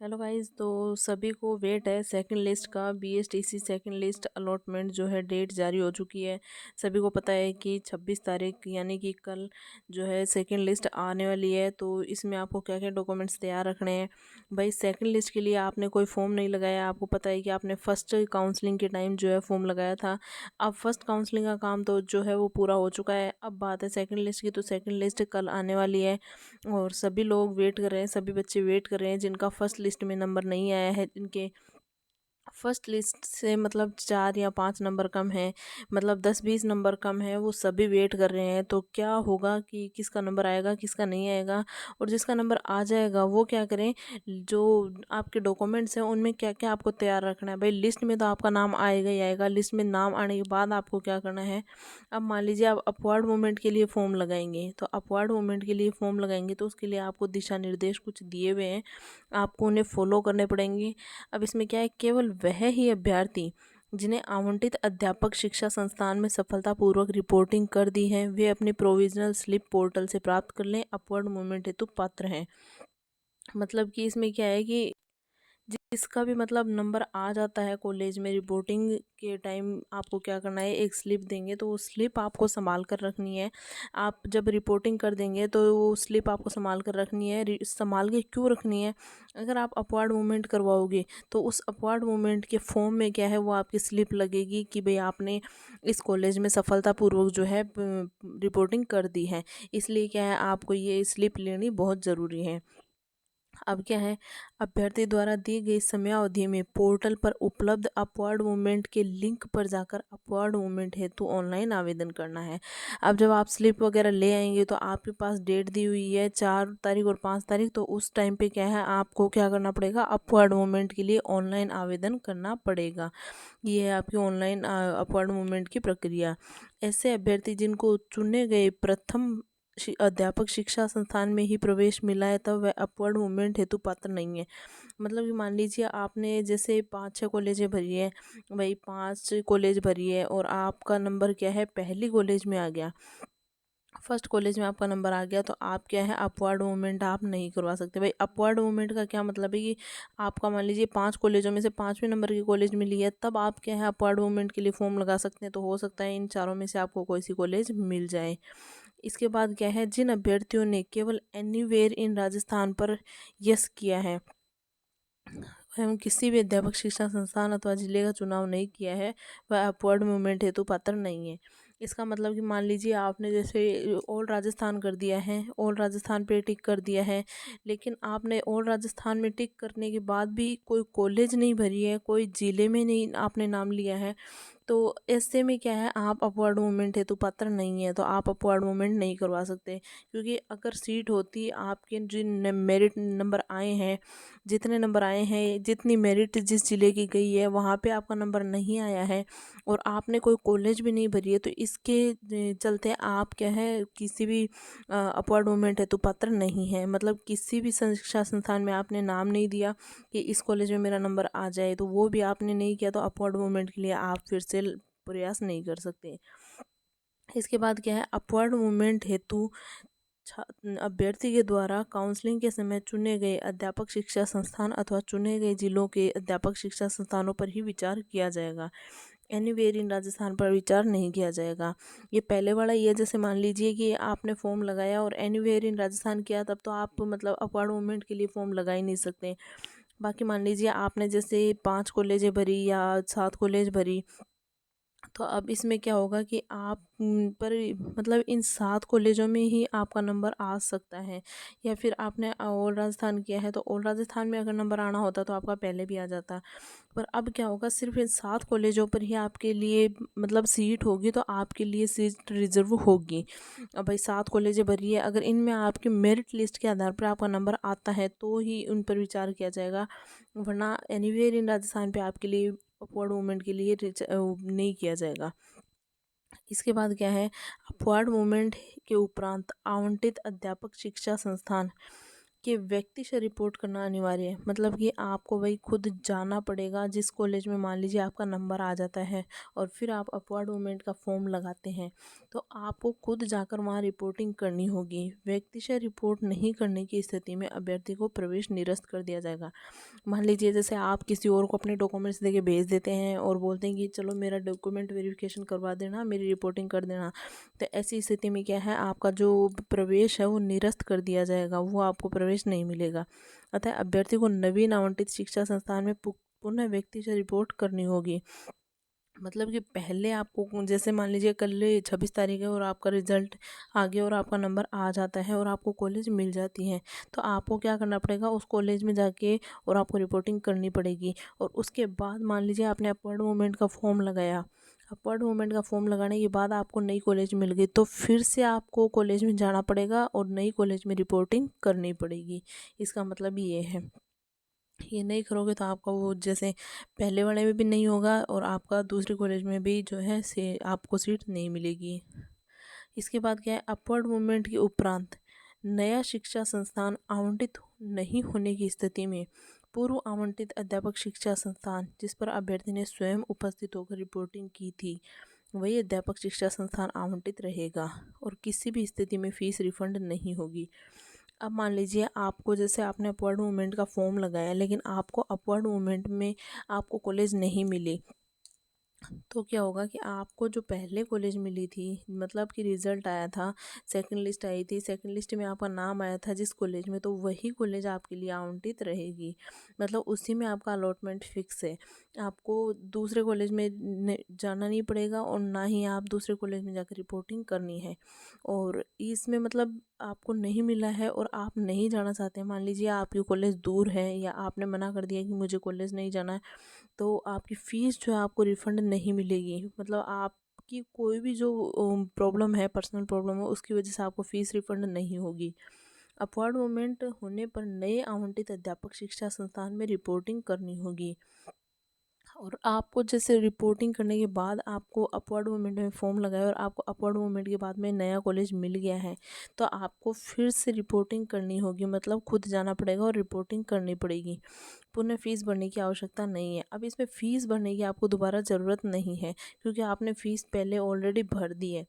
Hello guys. तो सभी को वेट है सेकंड लिस्ट का। बीएसटीसी सेकंड लिस्ट अलॉटमेंट जो है डेट जारी हो चुकी है। सभी को पता है कि 26 तारीख यानी कि कल जो है सेकंड लिस्ट आने वाली है। तो इसमें आपको क्या क्या डॉक्यूमेंट्स तैयार रखने हैं। भाई सेकंड लिस्ट के लिए आपने कोई फॉर्म नहीं लगाया। आपको पता है कि आपने फ़र्स्ट काउंसलिंग के टाइम जो है फॉर्म लगाया था। अब फर्स्ट काउंसलिंग का काम तो जो है वो पूरा हो चुका है। अब बात है सेकंड लिस्ट की। तो सेकंड लिस्ट कल आने वाली है और सभी लोग वेट कर रहे हैं, सभी बच्चे वेट कर रहे हैं जिनका फर्स्ट लिस्ट में नंबर नहीं आया है, जिनके फर्स्ट लिस्ट से मतलब 4 या 5 नंबर कम है, मतलब 10-20 नंबर कम है, वो सभी वेट कर रहे हैं। तो क्या होगा कि किसका नंबर आएगा किसका नहीं आएगा, और जिसका नंबर आ जाएगा वो क्या करें। जो आपके डॉक्यूमेंट्स हैं उनमें क्या क्या आपको तैयार रखना है। भाई लिस्ट में तो आपका नाम आएगा ही आएगा। लिस्ट में नाम आने के बाद आपको क्या करना है। अब मान लीजिए आप अपवर्ड मूवमेंट के लिए फॉर्म लगाएंगे, तो अपवर्ड मूवमेंट के लिए फॉर्म लगाएंगे तो उसके लिए आपको दिशा निर्देश कुछ दिए हुए हैं, आपको उन्हें फॉलो करने पड़ेंगे। अब इसमें क्या है, केवल वह ही अभ्यर्थी जिन्हें आवंटित अध्यापक शिक्षा संस्थान में सफलतापूर्वक रिपोर्टिंग कर दी है, वे अपनी प्रोविजनल स्लिप पोर्टल से प्राप्त कर लें, अपवर्ड मूवमेंट हेतु पात्र हैं। मतलब कि इसमें क्या है कि जिसका भी मतलब नंबर आ जाता है कॉलेज में रिपोर्टिंग के टाइम, आपको क्या करना है, एक स्लिप देंगे तो वो स्लिप आपको संभाल कर रखनी है। आप जब रिपोर्टिंग कर देंगे तो वो स्लिप आपको संभाल कर रखनी है। संभाल के क्यों रखनी है, अगर आप अपवर्ड मूवमेंट करवाओगे तो उस अपवर्ड मूवमेंट के फॉर्म में क्या है, वो आपकी स्लिप लगेगी कि भाई आपने इस कॉलेज में सफलतापूर्वक जो है रिपोर्टिंग कर दी है। इसलिए क्या है, आपको ये स्लिप लेनी बहुत ज़रूरी है। अब क्या है, अभ्यर्थी द्वारा दी गई समयावधि में पोर्टल पर उपलब्ध अपवर्ड मूवमेंट के लिंक पर जाकर अपवर्ड मूवमेंट हेतु ऑनलाइन आवेदन करना है। अब जब आप स्लिप वगैरह ले आएंगे तो आपके पास डेट दी हुई है 4 तारीख और 5 तारीख, तो उस टाइम पे क्या है, आपको क्या करना पड़ेगा, अपवर्ड मूवमेंट के लिए ऑनलाइन आवेदन करना पड़ेगा। ये है आपकी ऑनलाइन अपवर्ड मूवमेंट की प्रक्रिया। ऐसे अभ्यर्थी जिनको चुने गए प्रथम अध्यापक शिक्षा संस्थान में ही प्रवेश मिला है, तब वह अपवर्ड मूवमेंट हेतु पात्र नहीं है। मतलब कि मान लीजिए आपने जैसे 5-6 कॉलेजें भरी है, भाई 5 कॉलेज भरी है और आपका नंबर क्या है, पहली कॉलेज में आ गया, फर्स्ट कॉलेज में आपका नंबर आ गया, तो आप क्या है, अपवर्ड मूवमेंट आप नहीं करवा सकते। भाई अपवर्ड मूवमेंट का क्या मतलब है कि आपका मान लीजिए 5 कॉलेजों में से 5वें नंबर की कॉलेज मिली है, तब आप क्या है अपवर्ड मूवमेंट के लिए फॉर्म लगा सकते हैं। तो हो सकता है इन चारों में से आपको कोई सी कॉलेज मिल जाए। इसके बाद क्या है, जिन अभ्यर्थियों ने केवल एनीवेयर इन राजस्थान पर यस किया है, एवं किसी भी अध्यापक शिक्षा संस्थान अथवा जिले का चुनाव नहीं किया है, वह अपवर्ड मूवमेंट हेतु पात्र नहीं है। इसका मतलब कि मान लीजिए आपने जैसे ऑल राजस्थान कर दिया है, ऑल राजस्थान पे टिक कर दिया है, लेकिन आपने ऑल राजस्थान में टिक करने के बाद भी कोई कॉलेज नहीं भरी है, कोई जिले में नहीं आपने नाम लिया है, तो ऐसे में क्या है, आप अपवर्ड मूवमेंट हेतु पात्र नहीं है, तो आप अपवर्ड मूवमेंट नहीं करवा सकते। क्योंकि अगर सीट होती, आपके जिन मेरिट नंबर आए हैं, जितने नंबर आए हैं, जितनी मेरिट जिस जिले की गई है वहाँ पे आपका नंबर नहीं आया है और आपने कोई कॉलेज भी नहीं भरी है, तो इसके चलते आप क्या है, किसी भी अपवर्ड मूवमेंट हेतु पात्र नहीं है। मतलब किसी भी शिक्षा संस्थान में आपने नाम नहीं दिया कि इस कॉलेज में मेरा नंबर आ जाए, तो वो भी आपने नहीं किया, तो अपवर्ड मूवमेंट के लिए आप फिर से प्रयास नहीं कर सकते। इसके बाद क्या है, अपवर्ड मूवमेंट हेतु अभ्यर्थी के द्वारा काउंसलिंग के समय चुने गए अध्यापक शिक्षा संस्थान अथवा चुने गए जिलों के अध्यापक शिक्षा संस्थानों पर ही विचार किया जाएगा। एनीवेयर इन राजस्थान पर विचार नहीं किया जाएगा। ये पहले वाला ये, जैसे मान लीजिए कि आपने फॉर्म लगाया और एनीवेयर इन राजस्थान किया, तब तो आप मतलब अपवर्ड मूवमेंट के लिए फॉर्म लगा ही नहीं सकते। बाकी मान लीजिए आपने जैसे 5 कॉलेजें भरी या 7 कॉलेज भरी, तो अब इसमें क्या होगा कि आप पर मतलब इन 7 कॉलेजों में ही आपका नंबर आ सकता है। या फिर आपने ऑल राजस्थान किया है, तो ऑल राजस्थान में अगर नंबर आना होता तो आपका पहले भी आ जाता। पर अब क्या होगा, सिर्फ इन 7 कॉलेजों पर ही आपके लिए मतलब सीट होगी, तो आपके लिए सीट रिजर्व होगी। अब भाई 7 कॉलेजें भरी है, अगर इनमें आपके मेरिट लिस्ट के आधार पर आपका नंबर आता है तो ही उन पर विचार किया जाएगा, वरना एनीवेयर इन राजस्थान पे आपके लिए अपवर्ड मूवमेंट के लिए नहीं किया जाएगा। इसके बाद क्या है, अपवर्ड मूवमेंट के उपरांत आवंटित अध्यापक शिक्षा संस्थान कि व्यक्ति से रिपोर्ट करना अनिवार्य है, मतलब कि आपको वही खुद जाना पड़ेगा जिस कॉलेज में मान लीजिए आपका नंबर आ जाता है और फिर आप अपवर्ड मूवमेंट का फॉर्म लगाते हैं, तो आपको खुद जाकर वहाँ रिपोर्टिंग करनी होगी। व्यक्ति से रिपोर्ट नहीं करने की स्थिति में अभ्यर्थी को प्रवेश निरस्त कर दिया जाएगा। मान लीजिए जैसे आप किसी और को अपने डॉक्यूमेंट्स देके भेज देते हैं और बोलते हैं कि चलो मेरा डॉक्यूमेंट वेरिफिकेशन करवा देना, मेरी रिपोर्टिंग कर देना, तो ऐसी स्थिति में क्या है, आपका जो प्रवेश है वो निरस्त कर दिया जाएगा, वो आपको प्रवेश नहीं मिलेगा। अतः अभ्यर्थी को नवीन आवंटित शिक्षा संस्थान में पुनः व्यक्ति से रिपोर्ट करनी होगी। मतलब कि पहले आपको जैसे मान लीजिए कल 26 तारीख है और आपका रिजल्ट आ गया और आपका नंबर आ जाता है और आपको कॉलेज मिल जाती है, तो आपको क्या करना पड़ेगा, उस कॉलेज में जाके और आपको रिपोर्टिंग करनी पड़ेगी। और उसके बाद मान लीजिए आपने अपवर्ड मूवमेंट का फॉर्म लगाया, अपवर्ड मूवमेंट का फॉर्म लगाने के बाद आपको नई कॉलेज मिल गई, तो फिर से आपको कॉलेज में जाना पड़ेगा और नई कॉलेज में रिपोर्टिंग करनी पड़ेगी। इसका मतलब ये है, ये नहीं करोगे तो आपका वो जैसे पहले वाले में भी नहीं होगा और आपका दूसरे कॉलेज में भी जो है से आपको सीट नहीं मिलेगी। इसके बाद क्या है, अपवर्ड मूवमेंट के उपरांत नया शिक्षा संस्थान आवंटित नहीं होने की स्थिति में पूर्व आवंटित अध्यापक शिक्षा संस्थान जिस पर अभ्यर्थी ने स्वयं उपस्थित होकर रिपोर्टिंग की थी, वही अध्यापक शिक्षा संस्थान आवंटित रहेगा और किसी भी स्थिति में फीस रिफंड नहीं होगी। अब मान लीजिए आपको जैसे आपने अपवर्ड मूवमेंट का फॉर्म लगाया, लेकिन आपको अपवर्ड मूवमेंट में आपको कॉलेज नहीं मिली, तो क्या होगा कि आपको जो पहले कॉलेज मिली थी, मतलब कि रिज़ल्ट आया था, सेकंड लिस्ट आई थी, सेकंड लिस्ट में आपका नाम आया था जिस कॉलेज में, तो वही कॉलेज आपके लिए आवंटित रहेगी। मतलब उसी में आपका अलॉटमेंट फिक्स है, आपको दूसरे कॉलेज में जाना नहीं पड़ेगा और ना ही आप दूसरे कॉलेज में जाकर रिपोर्टिंग करनी है। और इसमें मतलब आपको नहीं मिला है और आप नहीं जाना चाहते हैं, मान लीजिए आपकी कॉलेज दूर है या आपने मना कर दिया कि मुझे कॉलेज नहीं जाना है, तो आपकी फ़ीस जो है आपको रिफ़ंड नहीं मिलेगी। मतलब आपकी कोई भी जो प्रॉब्लम है, पर्सनल प्रॉब्लम है, उसकी वजह से आपको फ़ीस रिफ़ंड नहीं होगी। अपवर्ड मूवमेंट होने पर नए आवंटित अध्यापक शिक्षा संस्थान में रिपोर्टिंग करनी होगी। और आपको जैसे रिपोर्टिंग करने के बाद आपको अपवर्ड मूवमेंट में फॉर्म लगाया और आपको अपवर्ड मूवमेंट के बाद में नया कॉलेज मिल गया है, तो आपको फिर से रिपोर्टिंग करनी होगी, मतलब खुद जाना पड़ेगा और रिपोर्टिंग करनी पड़ेगी। पुनः फ़ीस भरने की आवश्यकता नहीं है। अब इसमें फ़ीस भरने की आपको दोबारा ज़रूरत नहीं है, क्योंकि आपने फ़ीस पहले ऑलरेडी भर दी है।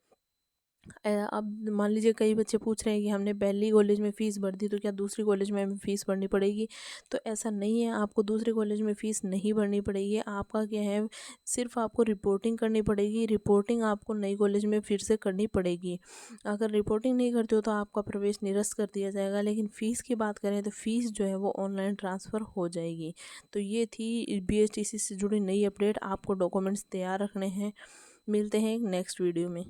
अब मान लीजिए कई बच्चे पूछ रहे हैं कि हमने पहली कॉलेज में फ़ीस भर दी, तो क्या दूसरी कॉलेज में हमें फ़ीस भरनी पड़ेगी? तो ऐसा नहीं है, आपको दूसरे कॉलेज में फ़ीस नहीं भरनी पड़ेगी। आपका क्या है, सिर्फ आपको रिपोर्टिंग करनी पड़ेगी। रिपोर्टिंग आपको नई कॉलेज में फिर से करनी पड़ेगी। अगर रिपोर्टिंग नहीं करते हो तो आपका प्रवेश निरस्त कर दिया जाएगा। लेकिन फ़ीस की बात करें तो फ़ीस जो है वो ऑनलाइन ट्रांसफ़र हो जाएगी। तो ये थी BHTC से जुड़ी नई अपडेट। आपको डॉक्यूमेंट्स तैयार रखने हैं। मिलते हैं एक नेक्स्ट वीडियो में।